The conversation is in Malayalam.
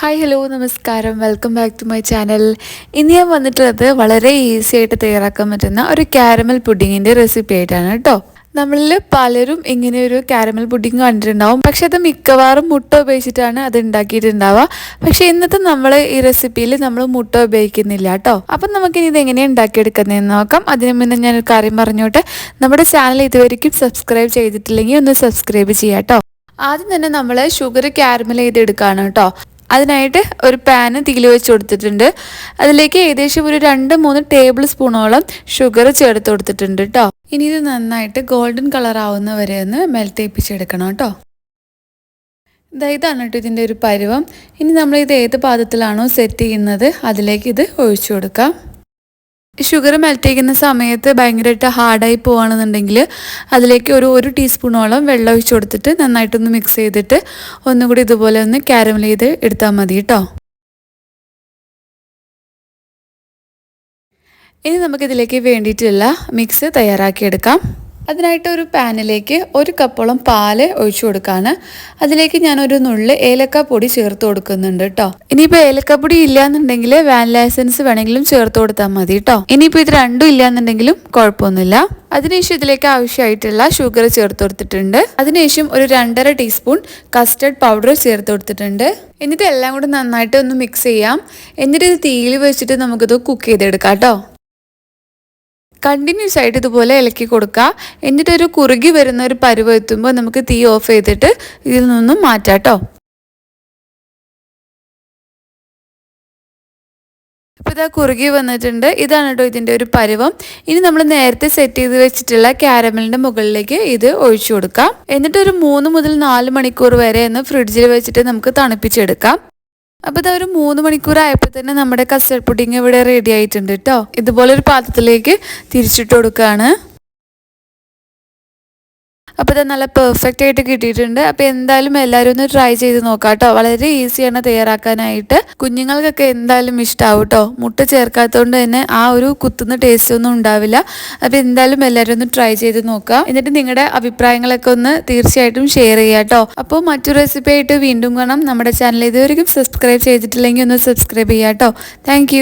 ഹായ് ഹലോ നമസ്കാരം welcome back to my channel. ഇന്ന് ഞാൻ വന്നിട്ടുള്ളത് വളരെ ഈസി ആയിട്ട് തയ്യാറാക്കാൻ പറ്റുന്ന ഒരു കാരമൽ പുഡിങ്ങിൻ്റെ റെസിപ്പി ആയിട്ടാണ് കേട്ടോ. നമ്മളിൽ പലരും ഇങ്ങനെ ഒരു കാരമൽ പുഡിങ് കണ്ടിട്ടുണ്ടാവും, പക്ഷെ അത് മിക്കവാറും മുട്ട ഉപയോഗിച്ചിട്ടാണ് അത് ഉണ്ടാക്കിയിട്ടുണ്ടാവുക. പക്ഷെ ഇന്നത്തെ നമ്മൾ ഈ റെസിപ്പിയിൽ നമ്മൾ മുട്ട ഉപയോഗിക്കുന്നില്ല കേട്ടോ. അപ്പം നമുക്കിനി ഇത് എങ്ങനെയാണ് ഉണ്ടാക്കിയെടുക്കുന്നതെന്ന് നോക്കാം. അതിന് മുന്നേ ഞാനൊരു കാര്യം പറഞ്ഞോട്ടെ, നമ്മുടെ ചാനൽ ഇതുവരെയും സബ്സ്ക്രൈബ് ചെയ്തിട്ടില്ലെങ്കിൽ ഒന്ന് സബ്സ്ക്രൈബ് ചെയ്യാം കേട്ടോ. ആദ്യം തന്നെ നമ്മൾ ഷുഗർ കാരമൽ ചെയ്തെടുക്കുകയാണ് കേട്ടോ. അതിനായിട്ട് ഒരു പാന് തീയിൽ വെച്ച് കൊടുത്തിട്ടുണ്ട്. അതിലേക്ക് ഏകദേശം ഒരു 2-3 ടേബിൾ സ്പൂണോളം ഷുഗർ ചേർത്ത് കൊടുത്തിട്ടുണ്ട് കേട്ടോ. ഇനി ഇത് നന്നായിട്ട് ഗോൾഡൻ കളർ ആവുന്ന വരെ ഒന്ന് മെൽറ്റ് ചെയ്യിപ്പിച്ചെടുക്കണം കേട്ടോ. ഇതാണ് കേട്ടോ ഇതിൻ്റെ ഒരു പരുവം. ഇനി നമ്മളിത് ഏത് പാത്രത്തിലാണോ സെറ്റ് ചെയ്യുന്നത് അതിലേക്ക് ഇത് ഒഴിച്ചു കൊടുക്കാം. ഷുഗർ മെൽറ്റ് ചെയ്യുന്ന സമയത്ത് ഭയങ്കരമായിട്ട് ഹാർഡായി പോവുകയാണെന്നുണ്ടെങ്കിൽ അതിലേക്ക് ഒരു ടീസ്പൂണോളം വെള്ളം ഒഴിച്ച് കൊടുത്തിട്ട് നന്നായിട്ടൊന്ന് മിക്സ് ചെയ്തിട്ട് ഒന്നുകൂടി ഇതുപോലെ ഒന്ന് കാരമൽ ചെയ്ത് എടുത്താൽ മതി കേട്ടോ. ഇനി നമുക്കിതിലേക്ക് വേണ്ടിയിട്ടുള്ള മിക്സ് തയ്യാറാക്കിയെടുക്കാം. അതിനായിട്ട് ഒരു പാനിലേക്ക് 1 കപ്പോളം പാല് ഒഴിച്ചു കൊടുക്കുകയാണ്. അതിലേക്ക് ഞാനൊരു നുള്ള് ഏലക്കാപ്പൊടി ചേർത്ത് കൊടുക്കുന്നുണ്ട് കേട്ടോ. ഇനിയിപ്പോൾ ഏലക്കാപ്പൊടി ഇല്ലയെന്നുണ്ടെങ്കിൽ വാനില എസൻസ് വേണമെങ്കിലും ചേർത്ത് കൊടുത്താൽ മതി കേട്ടോ. ഇനിയിപ്പോൾ ഇത് രണ്ടും ഇല്ലയെന്നുണ്ടെങ്കിലും കുഴപ്പമൊന്നുമില്ല. അതിനുശേഷം ഇതിലേക്ക് ആവശ്യമായിട്ടുള്ള ഷുഗർ ചേർത്ത് കൊടുത്തിട്ടുണ്ട്. അതിനുശേഷം ഒരു 2.5 ടീസ്പൂൺ കസ്റ്റർഡ് പൗഡർ ചേർത്ത് കൊടുത്തിട്ടുണ്ട്. എന്നിട്ട് എല്ലാം കൂടി നന്നായിട്ട് ഒന്ന് മിക്സ് ചെയ്യാം. എന്നിട്ട് ഇത് തീയിൽ വെച്ചിട്ട് നമുക്കിത് കുക്ക് ചെയ്തെടുക്കാം കേട്ടോ. കണ്ടിന്യൂസ് ആയിട്ട് ഇതുപോലെ ഇളക്കി കൊടുക്കുക. എന്നിട്ടൊരു കുറുകി വരുന്ന ഒരു പരുവം എത്തുമ്പോൾ നമുക്ക് തീ ഓഫ് ചെയ്തിട്ട് ഇതിൽ നിന്നും മാറ്റാം കേട്ടോ. ഇപ്പോൾ ഇതാ കുറുകി വന്നിട്ടുണ്ട്. ഇതാണ് കേട്ടോ ഇതിൻ്റെ ഒരു പരുവം. ഇനി നമ്മൾ നേരത്തെ സെറ്റ് ചെയ്ത് വെച്ചിട്ടുള്ള കാരമലിൻ്റെ മുകളിലേക്ക് ഇത് ഒഴിച്ചു കൊടുക്കാം. എന്നിട്ട് ഒരു 3 മുതൽ 4 മണിക്കൂർ വരെ ഒന്ന് ഫ്രിഡ്ജിൽ വെച്ചിട്ട് നമുക്ക് തണുപ്പിച്ചെടുക്കാം. അപ്പോൾ ഇതൊരു 3 മണിക്കൂർ ആയപ്പോൾ തന്നെ നമ്മുടെ കസ്റ്റർഡ് പുഡിങ് ഇവിടെ റെഡി ആയിട്ടുണ്ട് കേട്ടോ. ഇതുപോലൊരു പാത്രത്തിലേക്ക് തിരിച്ചിട്ട് കൊടുക്കുകയാണ്. അപ്പോൾ ഇത് നല്ല പെർഫെക്റ്റ് ആയിട്ട് കിട്ടിയിട്ടുണ്ട്. അപ്പോൾ എന്തായാലും എല്ലാവരും ഒന്ന് ട്രൈ ചെയ്ത് നോക്കാം കേട്ടോ. വളരെ ഈസിയാണ് തയ്യാറാക്കാനായിട്ട്. കുഞ്ഞുങ്ങൾക്കൊക്കെ എന്തായാലും ഇഷ്ടമാവും കേട്ടോ. മുട്ട ചേർക്കാത്തതുകൊണ്ട് തന്നെ ആ ഒരു കുത്തുന്ന ടേസ്റ്റ് ഒന്നും ഉണ്ടാവില്ല. അപ്പോൾ എന്തായാലും എല്ലാവരും ഒന്ന് ട്രൈ ചെയ്ത് നോക്കാം. എന്നിട്ട് നിങ്ങളുടെ അഭിപ്രായങ്ങളൊക്കെ ഒന്ന് തീർച്ചയായിട്ടും ഷെയർ ചെയ്യാം കേട്ടോ. അപ്പോൾ മറ്റൊരു റെസിപ്പി ആയിട്ട് വീണ്ടും കാണാം. നമ്മുടെ ചാനൽ ഇതുവരെയും സബ്സ്ക്രൈബ് ചെയ്തിട്ടില്ലെങ്കിൽ ഒന്ന് സബ്സ്ക്രൈബ് ചെയ്യാം കേട്ടോ. താങ്ക്